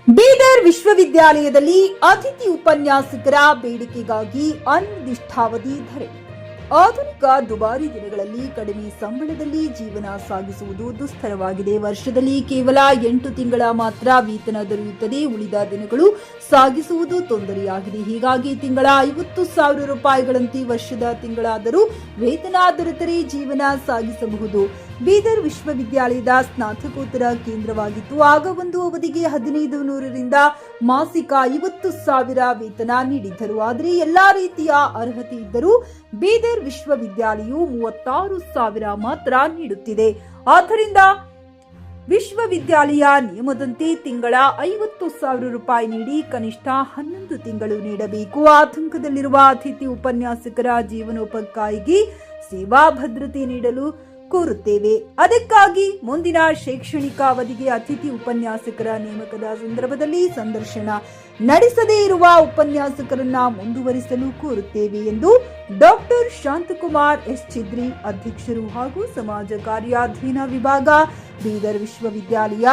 ಬೀದರ್ ವಿಶ್ವವಿದ್ಯಾಲಯದಲ್ಲಿ ಅತಿಥಿ ಉಪನ್ಯಾಸಕರ ಬೇಡಿಕೆಗಾಗಿ ಅನಿರ್ದಿಷ್ಟಾವಧಿ ಧರಣಿ. ಆಧುನಿಕ ದುಬಾರಿ ದಿನಗಳಲ್ಲಿ ಕಡಿಮೆ ಸಂಬಳದಲ್ಲಿ ಜೀವನ ಸಾಗಿಸುವುದು ದುಸ್ತರವಾಗಿದೆ. ವರ್ಷದಲ್ಲಿ ಕೇವಲ 8 ತಿಂಗಳ ಮಾತ್ರ ವೇತನ ದೊರೆಯುತ್ತದೆ. ಉಳಿದ ದಿನಗಳು ಸಾಗಿಸುವುದು ತೊಂದರೆಯಾಗಿದೆ. ಹೀಗಾಗಿ ತಿಂಗಳ 50,000 ರೂಪಾಯಿಗಳಂತೆ ವರ್ಷದ ತಿಂಗಳಾದರೂ ವೇತನ ದೊರೆತರೆ ಜೀವನ ಸಾಗಿಸಬಹುದು. ಬೀದರ್ ವಿಶ್ವವಿದ್ಯಾಲಯದ ಸ್ನಾತಕೋತ್ತರ ಕೇಂದ್ರವಾಗಿತ್ತು. ಆಗ ಒಂದು ಅವಧಿಗೆ 1500ರಿಂದ ಮಾಸಿಕ 50,000 ವೇತನ ನೀಡಿದ್ದರು. ಆದರೆ ಎಲ್ಲಾ ರೀತಿಯ ಅರ್ಹತೆ ಇದ್ದರೂ ಬೀದರ್ ವಿಶ್ವವಿದ್ಯಾಲಯವು 36,000 ಮಾತ್ರ ನೀಡುತ್ತಿದೆ. ಆದ್ದರಿಂದ ವಿಶ್ವವಿದ್ಯಾಲಯ ನಿಯಮದಂತೆ ತಿಂಗಳ 50,000 ರೂಪಾಯಿ ನೀಡಿ ಕನಿಷ್ಠ 11 ತಿಂಗಳು ನೀಡಬೇಕು. ಆತಂಕದಲ್ಲಿರುವ ಅತಿಥಿ ಉಪನ್ಯಾಸಕರ ಜೀವನೋಪಾಯಕ್ಕಾಗಿ ಸೇವಾ ಭದ್ರತೆ ನೀಡಲು ಕೋರುತ್ತೇವೆ. ಅದಕ್ಕಾಗಿ ಮುಂದಿನ ಶೈಕ್ಷಣಿಕ ಅವಧಿಗೆ ಅತಿಥಿ ಉಪನ್ಯಾಸಕರ ನೇಮಕದ ಸಂದರ್ಭದಲ್ಲಿ ಸಂದರ್ಶನ ನಡೆಸದೇ ಇರುವ ಉಪನ್ಯಾಸಕರನ್ನ ಮುಂದುವರಿಸಲು ಕೋರುತ್ತೇವೆ ಎಂದು ಡಾಕ್ಟರ್ ಶಾಂತಕುಮಾರ್ ಎಸ್ ಚಿದ್ರಿ, ಅಧ್ಯಕ್ಷರು ಹಾಗೂ ಸಮಾಜ ಕಾರ್ಯ ಅಧ್ಯಯನ ವಿಭಾಗ, ಬೀದರ್ ವಿಶ್ವವಿದ್ಯಾಲಯ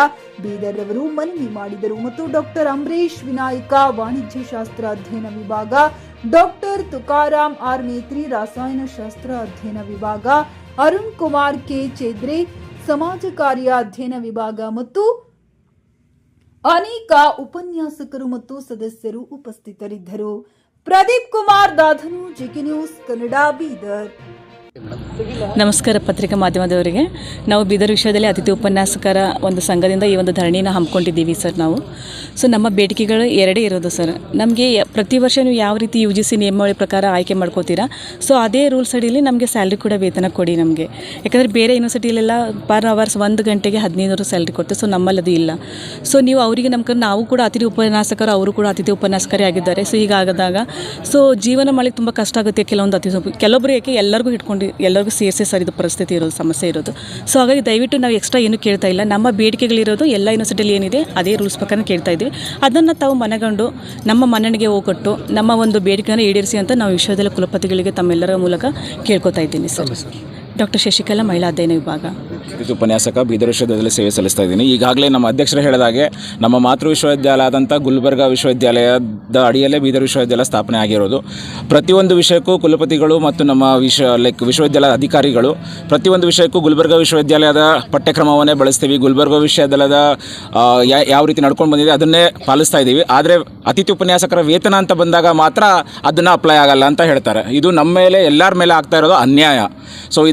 ಬೀದರ್ ರವರು ಮನವಿ ಮಾಡಿದರು. ಮತ್ತು ಡಾಕ್ಟರ್ ಅಂಬರೀಶ್ ವಿನಾಯಕ, ವಾಣಿಜ್ಯ ಶಾಸ್ತ್ರ ಅಧ್ಯಯನ ವಿಭಾಗ, ಡಾಕ್ಟರ್ ತುಕಾರಾಮ್ ಆರ್ ಮೇತ್ರಿ, ರಸಾಯನಶಾಸ್ತ್ರ ಅಧ್ಯಯನ ವಿಭಾಗ, ಅರುಣ್ ಕುಮಾರ್ ಕೆ ಚೇದ್ರೆ, ಸಮಾಜ ಕಾರ್ಯ ಅಧ್ಯಯನ ವಿಭಾಗ ಮತ್ತು ಅನೇಕ ಉಪನ್ಯಾಸಕರು ಮತ್ತು ಸದಸ್ಯರು ಉಪಸ್ಥಿತರಿದ್ದರು. ಪ್ರದೀಪ್ ಕುಮಾರ್ ದಾಧನು, ಜಿಕೆ ನ್ಯೂಸ್ ಕನ್ನಡ, ಬೀದರ್. ನಮಸ್ಕಾರ ಪತ್ರಿಕಾ ಮಾಧ್ಯಮದವರಿಗೆ. ನಾವು ಬೀದರ್ ವಿಷಯದಲ್ಲಿ ಅತಿಥಿ ಉಪನ್ಯಾಸಕರ ಒಂದು ಸಂಘದಿಂದ ಈ ಒಂದು ಧರಣಿನ ಹಮ್ಮಿಕೊಂಡಿದ್ದೀವಿ ಸರ್. ನಾವು ನಮ್ಮ ಬೇಡಿಕೆಗಳು ಎರಡೇ ಇರೋದು ಸರ್. ನಮಗೆ ಪ್ರತಿ ವರ್ಷ ನೀವು ಯಾವ ರೀತಿ UGC ನಿಯಮಾವಳಿ ಪ್ರಕಾರ ಆಯ್ಕೆ ಮಾಡ್ಕೋತೀರಾ, ಅದೇ ರೂಲ್ಸ್ ಅಡಿಯಲ್ಲಿ ನಮಗೆ ಸ್ಯಾಲ್ರಿ ಕೂಡ ವೇತನ ಕೊಡಿ ನಮಗೆ. ಯಾಕಂದರೆ ಬೇರೆ ಯೂನಿವರ್ಸಿಟಿಲೆಲ್ಲ ಪರ್ ಅವರ್ಸ್ 1 ಗಂಟೆಗೆ 1500 ಸ್ಯಾಲ್ರಿ ಕೊಡ್ತೀವಿ. ನಮ್ಮಲ್ಲಿ ಅದು ಇಲ್ಲ. ನೀವು ಅವರಿಗೆ ನಾವು ಕೂಡ ಅತಿಥಿ ಉಪನ್ಯಾಸಕರು, ಅವರು ಕೂಡ ಅತಿಥಿ ಉಪನ್ಯಾಸಕರೇ ಆಗಿದ್ದಾರೆ. ಹೀಗಾಗದಾಗ ಜೀವನ ಮಾಡಲಿಕ್ಕೆ ತುಂಬ ಕಷ್ಟ ಆಗುತ್ತೆ. ಕೆಲವೊಬ್ಬರು ಯಾಕೆ ಎಲ್ಲರಿಗೂ ಎಲ್ಲರಿಗೂ ಸೇರಿಸಿ ಸರ್ ಇದು ಪರಿಸ್ಥಿತಿ ಇರೋದು, ಸಮಸ್ಯೆ ಇರೋದು. ಹಾಗಾಗಿ ದಯವಿಟ್ಟು ನಾವು ಎಕ್ಸ್ಟ್ರಾ ಏನೂ ಕೇಳ್ತಾ ಇಲ್ಲ. ನಮ್ಮ ಬೇಡಿಕೆಗಳಿರೋದು ಎಲ್ಲ ಯೂನಿವರ್ಸಿಟಿಯಲ್ಲಿ ಏನಿದೆ ಅದೇ ರೂಲ್ಸ್ ಪ್ರಕಾರ ಕೇಳ್ತಾ ಇದ್ದೀವಿ. ಅದನ್ನು ತಾವು ಮನಗಂಡು ನಮ್ಮ ಮನ್ನಣೆಗೆ ಹೋಗೊಟ್ಟು ನಮ್ಮ ಒಂದು ಬೇಡಿಕೆಯನ್ನು ಈಡೇರಿಸಿ ಅಂತ ನಾವು ವಿಶ್ವವಿದ್ಯಾಲಯ ಕುಲಪತಿಗಳಿಗೆ ತಮ್ಮೆಲ್ಲರ ಮೂಲಕ ಕೇಳ್ಕೊತಾ ಇದ್ದೀನಿ ಸರ್. ಡಾಕ್ಟರ್ ಶಶಿಕಲಾ, ಮಹಿಳಾ ಅಧ್ಯಯನ ವಿಭಾಗ, ಉಪನ್ಯಾಸಕ, ಬೀದರ್ ವಿಶ್ವವಿದ್ಯಾಲಯದಲ್ಲಿ ಸೇವೆ ಸಲ್ಲಿಸ್ತಾ ಇದ್ದೀನಿ. ಈಗಾಗಲೇ ನಮ್ಮ ಅಧ್ಯಕ್ಷರು ಹೇಳಿದಾಗೆ ನಮ್ಮ ಮಾತೃ ವಿಶ್ವವಿದ್ಯಾಲಯ ಆದಂಥ ಗುಲ್ಬರ್ಗಾ ವಿಶ್ವವಿದ್ಯಾಲಯದ ಅಡಿಯಲ್ಲೇ ಬೀದರ್ ವಿಶ್ವವಿದ್ಯಾಲಯ ಸ್ಥಾಪನೆ ಆಗಿರೋದು. ಪ್ರತಿಯೊಂದು ವಿಷಯಕ್ಕೂ ಕುಲಪತಿಗಳು ಮತ್ತು ನಮ್ಮ ವಿಶ್ವವಿದ್ಯಾಲಯದ ಅಧಿಕಾರಿಗಳು ಪ್ರತಿಯೊಂದು ವಿಷಯಕ್ಕೂ ಗುಲ್ಬರ್ಗಾ ವಿಶ್ವವಿದ್ಯಾಲಯದ ಪಠ್ಯಕ್ರಮವನ್ನೇ ಬಳಸ್ತೀವಿ. ಗುಲ್ಬರ್ಗಾ ವಿಶ್ವವಿದ್ಯಾಲಯದ ಯಾವ ರೀತಿ ನಡ್ಕೊಂಡು ಬಂದಿದೆ ಅದನ್ನೇ ಪಾಲಿಸ್ತಾ ಇದ್ದೀವಿ. ಆದರೆ ಅತಿಥಿ ಉಪನ್ಯಾಸಕರ ವೇತನ ಅಂತ ಬಂದಾಗ ಮಾತ್ರ ಅದನ್ನು ಅಪ್ಲೈ ಆಗಲ್ಲ ಅಂತ ಹೇಳ್ತಾರೆ. ಇದು ನಮ್ಮ ಮೇಲೆ, ಎಲ್ಲರ ಮೇಲೆ ಆಗ್ತಾ ಇರೋದು ಅನ್ಯಾಯ.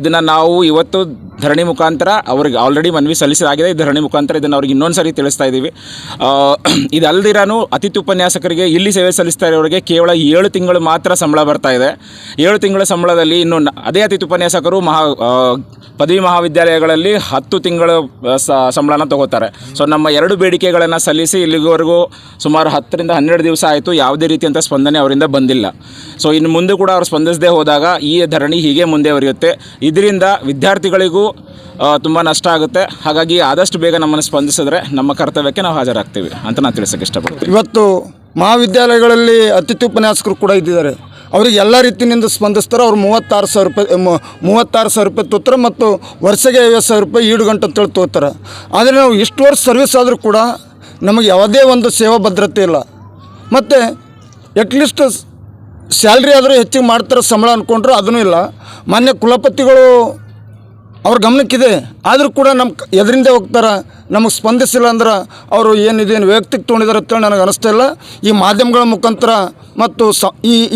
ಇದನ್ನು ನಾವು ಇವತ್ತು ಧರಣಿ ಮುಖಾಂತರ ಅವ್ರಿಗೆ ಆಲ್ರೆಡಿ ಮನವಿ ಸಲ್ಲಿಸಲಾಗಿದೆ. ಈ ಧರಣಿ ಮುಖಾಂತರ ಇದನ್ನು ಅವ್ರಿಗೆ ಇನ್ನೊಂದು ಸರಿ ತಿಳಿಸ್ತಾ ಇದ್ದೀವಿ. ಇದಲ್ದಿರಾನು ಅತಿಥಿ ಉಪನ್ಯಾಸಕರಿಗೆ ಇಲ್ಲಿ ಸೇವೆ ಸಲ್ಲಿಸ್ತಾ ಇರೋರಿಗೆ ಕೇವಲ 7 ತಿಂಗಳು ಮಾತ್ರ ಸಂಬಳ ಬರ್ತಾ ಇದೆ. 7 ತಿಂಗಳ ಸಂಬಳದಲ್ಲಿ ಇನ್ನು ಅದೇ ಅತಿಥಿ ಉಪನ್ಯಾಸಕರು ಪದವಿ ಮಹಾವಿದ್ಯಾಲಯಗಳಲ್ಲಿ 10 ತಿಂಗಳ ಸಂಬಳನ ತಗೋತಾರೆ. ನಮ್ಮ 2 ಬೇಡಿಕೆಗಳನ್ನು ಸಲ್ಲಿಸಿ ಇಲ್ಲಿವರೆಗೂ ಸುಮಾರು 10ರಿಂದ 12 ದಿವಸ ಆಯಿತು. ಯಾವುದೇ ರೀತಿಯಂಥ ಸ್ಪಂದನೆ ಅವರಿಂದ ಬಂದಿಲ್ಲ. ಇನ್ನು ಮುಂದೆ ಕೂಡ ಅವರು ಸ್ಪಂದಿಸದೇ ಹೋದಾಗ ಈ ಧರಣಿ ಹೀಗೆ ಮುಂದುವರಿಯುತ್ತೆ. ಇದರಿಂದ ವಿದ್ಯಾರ್ಥಿಗಳಿಗೂ ತುಂಬ ನಷ್ಟ ಆಗುತ್ತೆ. ಹಾಗಾಗಿ ಆದಷ್ಟು ಬೇಗ ನಮ್ಮನ್ನು ಸ್ಪಂದಿಸಿದ್ರೆ ನಮ್ಮ ಕರ್ತವ್ಯಕ್ಕೆ ನಾವು ಹಾಜರಾಗ್ತೀವಿ ಅಂತ ನಾನು ತಿಳಿಸೋಕ್ಕೆ ಇಷ್ಟಪಡ್ತೀನಿ. ಇವತ್ತು ಮಹಾವಿದ್ಯಾಲಯಗಳಲ್ಲಿ ಅತಿಥಿ ಉಪನ್ಯಾಸಕರು ಕೂಡ ಇದ್ದಿದ್ದಾರೆ. ಅವ್ರಿಗೆ ಎಲ್ಲ ರೀತಿಯಿಂದ ಸ್ಪಂದಿಸ್ತಾರೆ. ಅವ್ರು 36,000 ರೂಪಾಯಿ ತೊತ್ತಾರೆ ಮತ್ತು ವರ್ಷಕ್ಕೆ 50,000 ರೂಪಾಯಿ ಈಡುಗಂಟು ಅಂತೇಳಿ ತೋತಾರೆ. ಆದರೆ ನಾವು ಇಷ್ಟು ವರ್ಷ ಸರ್ವಿಸ್ ಆದರೂ ಕೂಡ ನಮಗೆ ಯಾವುದೇ ಒಂದು ಸೇವಾ ಭದ್ರತೆ ಇಲ್ಲ. ಮತ್ತು ಅಟ್ಲೀಸ್ಟ್ ಸ್ಯಾಲ್ರಿ ಆದರೂ ಹೆಚ್ಚಿಗೆ ಮಾಡ್ತಾರೆ ಸಂಬಳ ಅಂದ್ಕೊಂಡ್ರು ಅದೂ ಇಲ್ಲ. ಮಾನ್ಯ ಕುಲಪತಿಗಳು ಅವ್ರ ಗಮನಕ್ಕಿದೆ, ಆದರೂ ಕೂಡ ನಮ್ಮ ಎದರಿಂದ ಹೋಗ್ತಾರೆ. ನಮಗೆ ಸ್ಪಂದಿಸಿಲ್ಲ ಅಂದ್ರೆ ಅವರು ಏನಿದೇನು ವೈಯಕ್ತಿಕ ತೊಗೊಂಡಿದ್ದಾರೆ ಅಂತೇಳಿ ನನಗೆ ಅನಿಸ್ತಾ ಇಲ್ಲ. ಈ ಮಾಧ್ಯಮಗಳ ಮುಖಾಂತರ ಮತ್ತು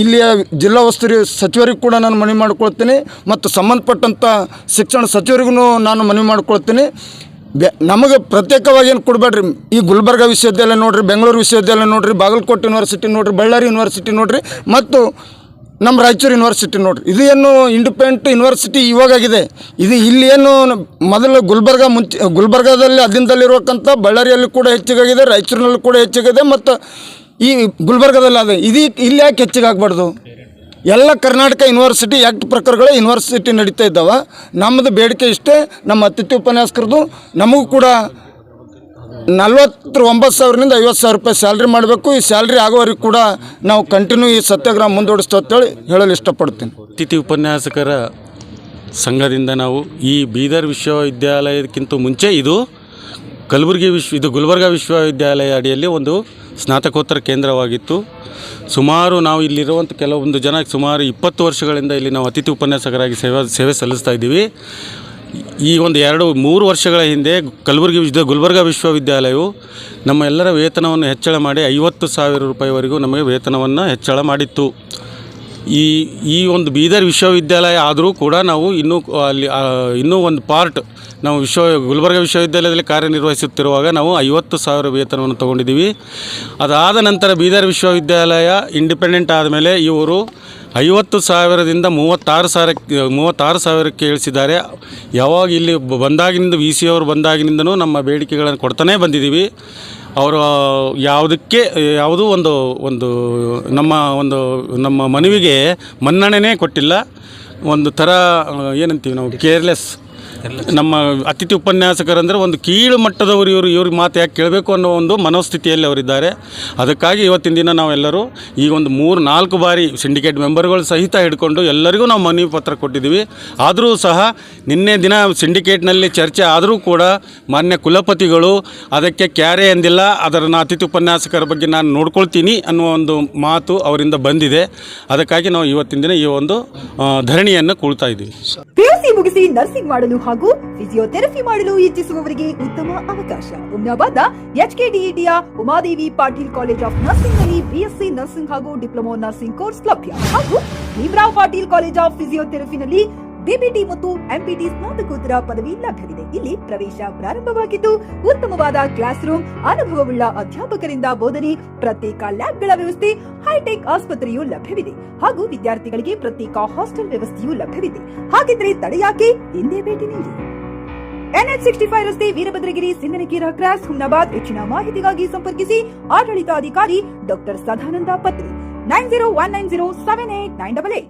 ಇಲ್ಲಿಯ ಜಿಲ್ಲಾ ಉಸ್ತುವಾರಿ ಸಚಿವರಿಗೂ ಕೂಡ ನಾನು ಮನವಿ ಮಾಡ್ಕೊಳ್ತೀನಿ ಮತ್ತು ಸಂಬಂಧಪಟ್ಟಂಥ ಶಿಕ್ಷಣ ಸಚಿವರಿಗೂ ನಾನು ಮನವಿ ಮಾಡ್ಕೊಳ್ತೀನಿ. ನಮಗೆ ಪ್ರತ್ಯೇಕವಾಗಿ ಏನು ಕೊಡಬೇಡ್ರಿ. ಈ ಗುಲ್ಬರ್ಗಾ ವಿಶ್ವವಿದ್ಯಾಲಯ ನೋಡಿರಿ, ಬೆಂಗಳೂರು ವಿಶ್ವವಿದ್ಯಾಲಯ ನೋಡಿರಿ, ಬಾಗಲಕೋಟೆ ಯೂನಿವರ್ಸಿಟಿ ನೋಡಿರಿ, ಬಳ್ಳಾರಿ ಯೂನಿವರ್ಸಿಟಿ ನೋಡಿರಿ ಮತ್ತು ನಮ್ಮ ರಾಯಚೂರು ಯೂನಿವರ್ಸಿಟಿ ನೋಡಿರಿ. ಇದು ಏನು ಇಂಡಿಪೆಂಡೆಂಟ್ ಯೂನಿವರ್ಸಿಟಿ ಇವಾಗಾಗಿದೆ. ಇದು ಇಲ್ಲಿ ಏನು ಮೊದಲು ಗುಲ್ಬರ್ಗಾದಲ್ಲಿ ಅಧೀನದಲ್ಲಿರುವಕ್ಕಂಥ ಬಳ್ಳಾರಿಯಲ್ಲಿ ಕೂಡ ಹೆಚ್ಚಿಗಾಗಿದೆ, ರಾಯಚೂರಿನಲ್ಲಿ ಕೂಡ ಹೆಚ್ಚಿಗಿದೆ ಮತ್ತು ಈ ಗುಲ್ಬರ್ಗಾದಲ್ಲಿ ಅದೇ. ಇಲ್ಲಿ ಯಾಕೆ ಹೆಚ್ಚಿಗೆ ಆಗಬಾರ್ದು? ಎಲ್ಲ ಕರ್ನಾಟಕ ಯೂನಿವರ್ಸಿಟಿ ಆ್ಯಕ್ಟ್ ಪ್ರಕಾರಗಳೇ ಯೂನಿವರ್ಸಿಟಿ ನಡೀತಾ ಇದ್ದಾವೆ. ನಮ್ಮದು ಬೇಡಿಕೆ ಇಷ್ಟೇ. ನಮ್ಮ ಅತಿಥಿ ಉಪನ್ಯಾಸಕರದು ನಮಗೂ ಕೂಡ 49,000ರಿಂದ 50,000 ರೂಪಾಯಿ ಸ್ಯಾಲ್ರಿ ಮಾಡಬೇಕು. ಈ ಸ್ಯಾಲ್ರಿ ಆಗೋವರೆಗೂ ಕೂಡ ನಾವು ಕಂಟಿನ್ಯೂ ಈ ಸತ್ಯಾಗ್ರಹ ಮುಂದೂಡಿಸ್ತೇವೆ ಅಂತೇಳಿ ಹೇಳಲು ಇಷ್ಟಪಡ್ತೀನಿ. ಅತಿಥಿ ಉಪನ್ಯಾಸಕರ ಸಂಘದಿಂದ ನಾವು ಈ ಬೀದರ್ ವಿಶ್ವವಿದ್ಯಾಲಯಕ್ಕಿಂತ ಮುಂಚೆ ಇದು ಇದು ಗುಲ್ಬರ್ಗಾ ವಿಶ್ವವಿದ್ಯಾಲಯ ಅಡಿಯಲ್ಲಿ ಒಂದು ಸ್ನಾತಕೋತ್ತರ ಕೇಂದ್ರವಾಗಿತ್ತು. ಸುಮಾರು ನಾವು ಇಲ್ಲಿರುವಂಥ ಕೆಲವೊಂದು ಜನ ಸುಮಾರು 20 ವರ್ಷಗಳಿಂದ ಇಲ್ಲಿ ನಾವು ಅತಿಥಿ ಉಪನ್ಯಾಸಕರಾಗಿ ಸೇವೆ ಸಲ್ಲಿಸ್ತಾ ಇದ್ದೀವಿ. ಈ ಒಂದು 2-3 ವರ್ಷಗಳ ಹಿಂದೆ ಗುಲ್ಬರ್ಗಾ ವಿಶ್ವವಿದ್ಯಾಲಯವು ನಮ್ಮ ಎಲ್ಲರ ವೇತನವನ್ನು ಹೆಚ್ಚಳ ಮಾಡಿ 50,000 ರೂಪಾಯಿವರೆಗೂ ನಮಗೆ ವೇತನವನ್ನು ಹೆಚ್ಚಳ ಮಾಡಿತ್ತು. ಈ ಒಂದು ಬೀದರ್ ವಿಶ್ವವಿದ್ಯಾಲಯ ಆದರೂ ಕೂಡ ನಾವು ಇನ್ನೂ ಒಂದು ಪಾರ್ಟ್ ನಾವು ಗುಲ್ಬರ್ಗಾ ವಿಶ್ವವಿದ್ಯಾಲಯದಲ್ಲಿ ಕಾರ್ಯನಿರ್ವಹಿಸುತ್ತಿರುವಾಗ ನಾವು 50,000 ವೇತನವನ್ನು ತೊಗೊಂಡಿದ್ದೀವಿ. ಅದಾದ ನಂತರ ಬೀದರ್ ವಿಶ್ವವಿದ್ಯಾಲಯ ಇಂಡಿಪೆಂಡೆಂಟ್ ಆದಮೇಲೆ ಇವರು 50,000ದಿಂದ 36,000ಕ್ಕೆ ಇಳಿಸಿದ್ದಾರೆ. ಯಾವಾಗ ಇಲ್ಲಿ ಬಂದಾಗಿನಿಂದ ವಿ ಸಿ ಅವರು ಬಂದಾಗಿನಿಂದನೂ ನಮ್ಮ ಬೇಡಿಕೆಗಳನ್ನು ಕೊಡ್ತಾನೇ ಬಂದಿದ್ದೀವಿ. ಅವರು ಯಾವುದೂ ಒಂದು ನಮ್ಮ ಮನವಿಗೆ ಮನ್ನಣೆನೇ ಕೊಟ್ಟಿಲ್ಲ. ಒಂದು ಥರ ಏನಂತೀವಿ ನಾವು ಕೇರ್ಲೆಸ್. ನಮ್ಮ ಅತಿಥಿ ಉಪನ್ಯಾಸಕರಂದರೆ ಒಂದು ಕೀಳು ಮಟ್ಟದವರು ಇವ್ರ ಮಾತು ಯಾಕೆ ಕೇಳಬೇಕು ಅನ್ನೋ ಒಂದು ಮನೋಸ್ಥಿತಿಯಲ್ಲಿ ಅವರಿದ್ದಾರೆ. ಅದಕ್ಕಾಗಿ ಇವತ್ತಿನ ದಿನ ನಾವೆಲ್ಲರೂ ಈಗ ಒಂದು 3-4 ಬಾರಿ ಸಿಂಡಿಕೇಟ್ ಮೆಂಬರ್ಗಳು ಸಹಿತ ಹಿಡ್ಕೊಂಡು ಎಲ್ಲರಿಗೂ ನಾವು ಮನವಿ ಪತ್ರ ಕೊಟ್ಟಿದ್ದೀವಿ. ಆದರೂ ಸಹ ನಿನ್ನೆ ದಿನ ಸಿಂಡಿಕೇಟ್ನಲ್ಲಿ ಚರ್ಚೆ ಆದರೂ ಕೂಡ ಮಾನ್ಯ ಕುಲಪತಿಗಳು ಅದಕ್ಕೆ ಕ್ಯಾರೆ ಎಂದಿಲ್ಲ. ಅದನ್ನು ಅತಿಥಿ ಉಪನ್ಯಾಸಕರ ಬಗ್ಗೆ ನಾನು ನೋಡ್ಕೊಳ್ತೀನಿ ಅನ್ನುವ ಒಂದು ಮಾತು ಅವರಿಂದ ಬಂದಿದೆ. ಅದಕ್ಕಾಗಿ ನಾವು ಇವತ್ತಿನ ದಿನ ಈ ಒಂದು ಧರಣಿಯನ್ನು ಕೂಳ್ತಾ ಇದ್ದೀವಿ. PUC ಮುಗಿಸಿ ನರ್ಸಿಂಗ್ ಮಾಡಲು ಹಾಗೂ ಫಿಸಿಯೋಥೆರಪಿ ಮಾಡಲು ಇಚ್ಛಿಸುವವರಿಗೆ ಉತ್ತಮ ಅವಕಾಶ. ಹುಮ್ನಾಬಾದ್ನ HKDETಯ Umadevi Patil college of nursing ನಲ್ಲಿ BSc ನರ್ಸಿಂಗ್ ಹಾಗೂ ಡಿಪ್ಲೊಮಾ ನರ್ಸಿಂಗ್ ಕೋರ್ಸ್ ಲಭ್ಯ. ಹಾಗೂ ಭೀಮರಾವ್ ಪಾಟೀಲ್ ಕಾಲೇಜ್ ಆಫ್ ಫಿಸಿಯೋಥೆರಪಿನಲ್ಲಿ BPT ಮತ್ತು MPT ಸ್ನಾತಕೋತ್ತರ ಪದವಿ ಲಭ್ಯವಿದೆ. ಇಲ್ಲಿ ಪ್ರವೇಶ ಪ್ರಾರಂಭವಾಗಿದ್ದು ಉತ್ತಮವಾದ ಕ್ಲಾಸ್ ರೂಮ್, ಅನುಭವವುಳ್ಳ ಅಧ್ಯಾಪಕರಿಂದ ಬೋಧನೆ, ಪ್ರತ್ಯೇಕ ಲ್ಯಾಬ್ಗಳ ವ್ಯವಸ್ಥೆ, ಹೈಟೆಕ್ ಆಸ್ಪತ್ರೆಯೂ ಲಭ್ಯವಿದೆ. ಹಾಗೂ ವಿದ್ಯಾರ್ಥಿಗಳಿಗೆ ಪ್ರತ್ಯೇಕ ಹಾಸ್ಟೆಲ್ ವ್ಯವಸ್ಥೆಯೂ ಲಭ್ಯವಿದೆ. ಹಾಗಿದ್ರೆ ತಡೆಯಾಕೆ, ಹಿಂದೆ ಭೇಟಿ ನೀಡಿ. NH65 ರಸ್ತೆ, ವೀರಭದ್ರಗಿರಿ, ಸಿಂದನಕೀರ ಕ್ರಾಸ್, ಹುಮ್ನಾಬಾದ್. ಹೆಚ್ಚಿನ ಮಾಹಿತಿಗಾಗಿ ಸಂಪರ್ಕಿಸಿ ಆಡಳಿತಾಧಿಕಾರಿ ಡಾಕ್ಟರ್ ಸದಾನಂದ ಪತ್ರಿ 9019078988.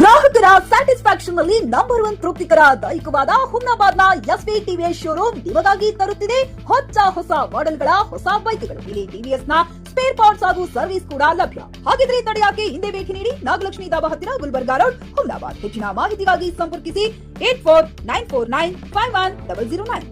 ಗ್ರಾಹಕರ ಸ್ಯಾಟಿಸ್ಫ್ಯಾಕ್ಷನ್ ನಲ್ಲಿ ನಂಬರ್ 1 ತೃಪ್ತಿಕರದಾಯಕವಾದ ಹುಮ್ನಾಬಾದ್ನ SV TVS ಶೋರೂಮ್ ನಿಮಗಾಗಿ ತರುತ್ತಿದೆ ಹೊಸ ಮಾಡೆಲ್ಗಳ ಹೊಸ ಬೈಕ್ಗಳು. ಇಲ್ಲಿ TVS ನ ಸ್ಪೇರ್ ಪಾರ್ಟ್ಸ್ ಹಾಗೂ ಸರ್ವಿಸ್ ಕೂಡ ಲಭ್ಯ. ಹಾಗಿದ್ರೆ ತಡೆಯಾಕೆ, ಹಿಂದೆ ಭೇಟಿ ನೀಡಿ. ನಾಗಲಕ್ಷ್ಮಿ ದಾಬಾ ಹತ್ತಿರ, ಗುಲ್ಬರ್ಗಾ ರೋಡ್, ಹುಮ್ನಾಬಾದ್. ಹೆಚ್ಚಿನ ಮಾಹಿತಿಗಾಗಿ ಸಂಪರ್ಕಿಸಿ 8494951009.